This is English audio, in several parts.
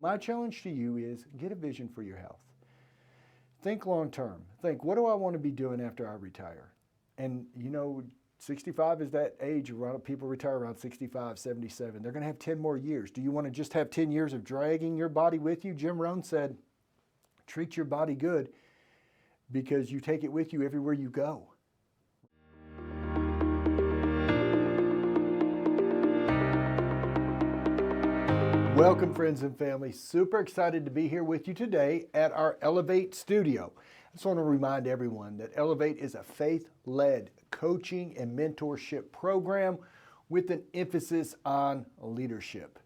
My challenge to you is get a vision for your health. Think long term. Think, what do I want to be doing after I retire? And 65 is that age around people retire around 65, 77. They're going to have 10 more years. Do you want to just have 10 years of dragging your body with you? Jim Rohn said, treat your body good because you take it with you everywhere you go. Welcome, friends and family. Super excited to be here with you today at our Elevate studio. I just want to remind everyone that Elevate is a faith-led coaching and mentorship program with an emphasis on leadership.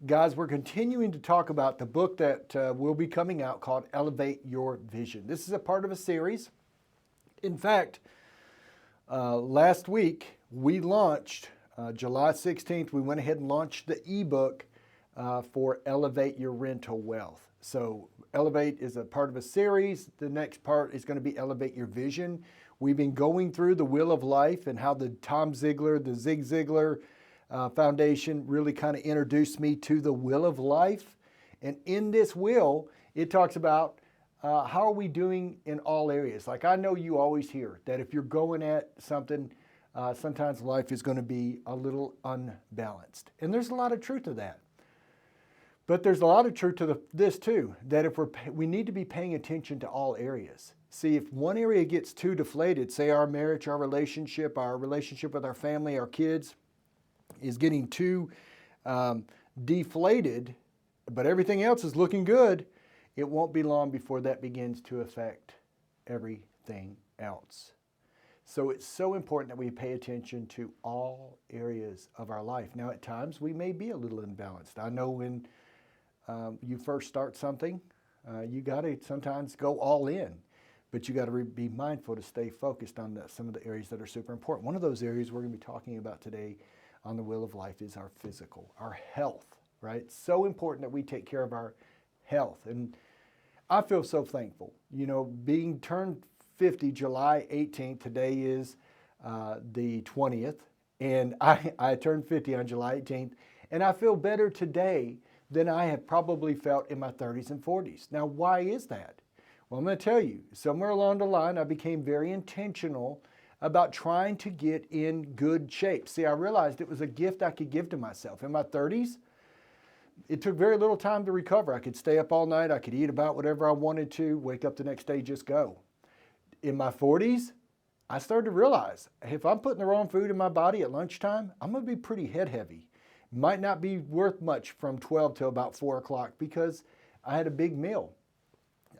Guys, we're continuing to talk about the book that will be coming out called Elevate Your Vision. This is a part of a series. In fact, last week we launched, July 16th, we went ahead and launched the ebook for Elevate Your Rental Wealth. So Elevate is a part of a series. The next part is going to be Elevate Your Vision. We've been going through the Wheel of Life and how the Tom Ziglar, the Zig Ziglar Foundation really kind of introduced me to the Wheel of Life. And in this wheel, it talks about how are we doing in all areas. Like I know you always hear that if you're going at something, sometimes life is going to be a little unbalanced. And there's a lot of truth to that. But there's a lot of truth to this too, that if we need to be paying attention to all areas. See, if one area gets too deflated, say our marriage, our relationship with our family, our kids, is getting too deflated, but everything else is looking good, it won't be long before that begins to affect everything else. So it's so important that we pay attention to all areas of our life. Now, at times, we may be a little imbalanced. I know when you first start something, you got to sometimes go all in, but you got to be mindful to stay focused on some of the areas that are super important. One of those areas we're going to be talking about today on the Wheel of Life is our physical, our health, right? It's so important that we take care of our health. And I feel so thankful, being turned 50 July 18th, today is the 20th, and I turned 50 on July 18th, and I feel better today than I have probably felt in my 30s and 40s. Now, why is that? Well, I'm going to tell you, somewhere along the line, I became very intentional about trying to get in good shape. See, I realized it was a gift I could give to myself. In my 30s, it took very little time to recover. I could stay up all night. I could eat about whatever I wanted to, wake up the next day, just go. In my 40s, I started to realize if I'm putting the wrong food in my body at lunchtime, I'm going to be pretty head heavy. Might not be worth much from 12 till about 4 o'clock because I had a big meal.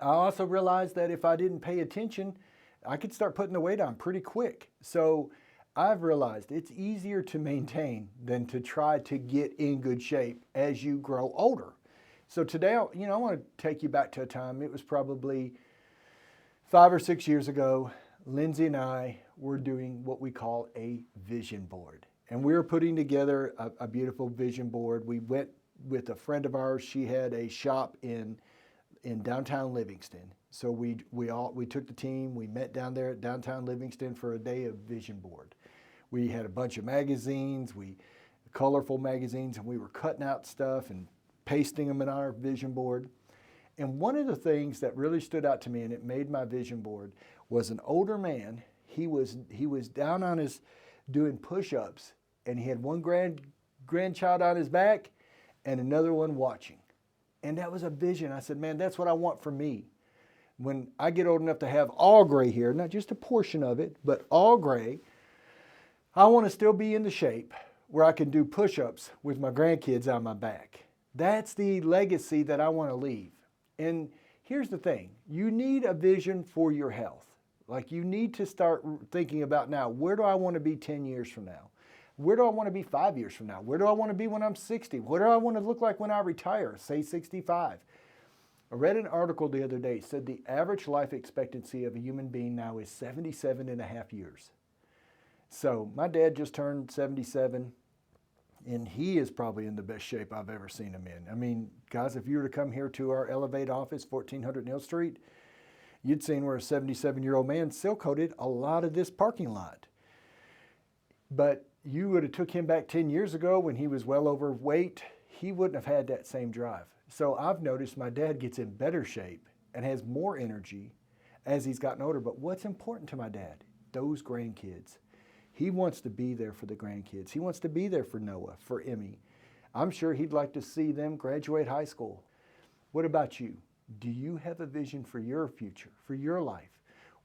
I also realized that if I didn't pay attention, I could start putting the weight on pretty quick. So I've realized it's easier to maintain than to try to get in good shape as you grow older. So today, I want to take you back to a time, it was probably 5 or 6 years ago, Lindsay and I were doing what we call a vision board. And we were putting together a beautiful vision board. We went with a friend of ours. She had a shop in downtown Livingston. So we took the team. We met down there at downtown Livingston for a day of vision board. We had a bunch of magazines, colorful magazines, and we were cutting out stuff and pasting them in our vision board. And one of the things that really stood out to me, and it made my vision board, was an older man. He was down on his doing push-ups, and he had one grandchild on his back and another one watching. And that was a vision. I said, man, that's what I want for me. When I get old enough to have all gray hair, not just a portion of it, but all gray, I want to still be in the shape where I can do push-ups with my grandkids on my back. That's the legacy that I want to leave. And here's the thing. You need a vision for your health. Like you need to start thinking about now, where do I want to be 10 years from now? Where do I want to be 5 years from now? Where do I want to be when I'm 60? What do I want to look like when I retire, say 65? I read an article the other day, said the average life expectancy of a human being now is 77 and a half years. So my dad just turned 77, and he is probably in the best shape I've ever seen him in. I mean, guys, if you were to come here to our Elevate office, 1400 Neal Street, you'd seen where a 77-year-old man seal-coated a lot of this parking lot. But you would have took him back 10 years ago when he was well overweight, he wouldn't have had that same drive. So I've noticed my dad gets in better shape and has more energy as he's gotten older. But what's important to my dad? Those grandkids. He wants to be there for the grandkids. He wants to be there for Noah, for Emmy. I'm sure he'd like to see them graduate high school. What about you? Do you have a vision for your future, for your life?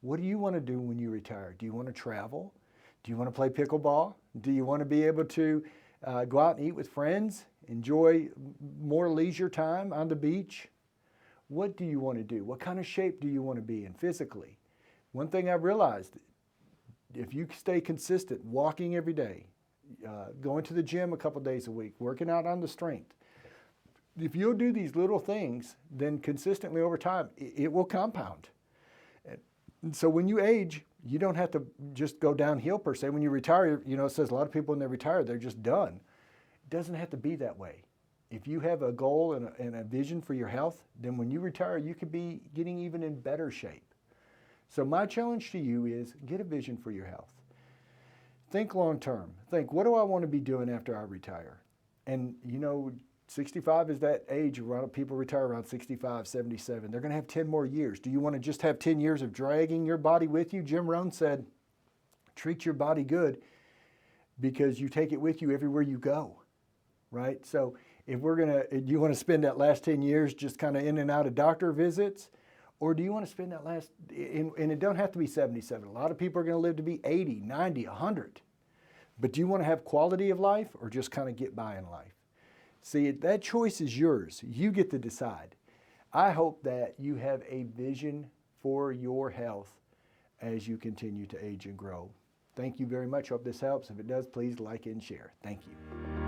What do you want to do when you retire? Do you want to travel? Do you want to play pickleball? Do you want to be able to go out and eat with friends? Enjoy more leisure time on the beach? What do you want to do? What kind of shape do you want to be in physically? One thing I've realized, if you stay consistent, walking every day, going to the gym a couple days a week, working out on the strength, if you'll do these little things, then consistently over time, it will compound. And so when you age, you don't have to just go downhill per se. When you retire, you know, it says a lot of people when they retire, they're just done. It doesn't have to be that way. If you have a goal and a vision for your health, then when you retire, you could be getting even in better shape. So my challenge to you is get a vision for your health. Think long term. Think, what do I want to be doing after I retire? And you know, 65 is that age around people retire around 65, 77. They're going to have 10 more years. Do you want to just have 10 years of dragging your body with you? Jim Rohn said, treat your body good because you take it with you everywhere you go, right? So if do you want to spend that last 10 years just kind of in and out of doctor visits? Or do you want to spend that and it don't have to be 77. A lot of people are going to live to be 80, 90, 100. But do you want to have quality of life or just kind of get by in life? See, that choice is yours. You get to decide. I hope that you have a vision for your health as you continue to age and grow. Thank you very much. Hope this helps. If it does, please like and share. Thank you.